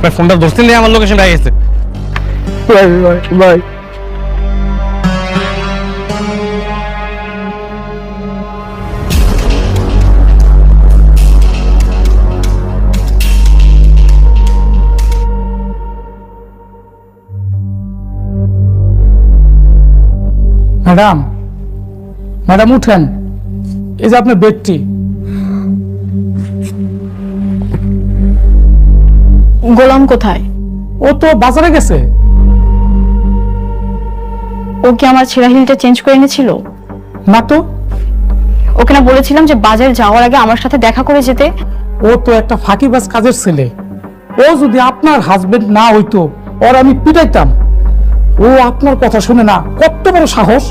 আপনার ফোনটা ধরছেন দিয়ে আমার লোকেশন পেয়ে গেছে। ভাই ম্যাডাম, ম্যাডাম উঠেন, এই যে আপনার বেডটি। গোলাম কোথায়? ও তো বাজারে গেছে। ও কি আমার ছেঁড়া হিলটা চেঞ্জ করে এনেছিল? না তো, ওকে না বলেছিলাম যে বাজার যাওয়ার আগে আমার সাথে দেখা করে যেতে? ও তো একটা ফাঁকিবাজ কাজের ছেলে। ও যদি আপনার হাজবেন্ড না হইতো, ওর আমি পিটাইতাম। ও আপনার কথা শুনে না, কত বড় সাহস!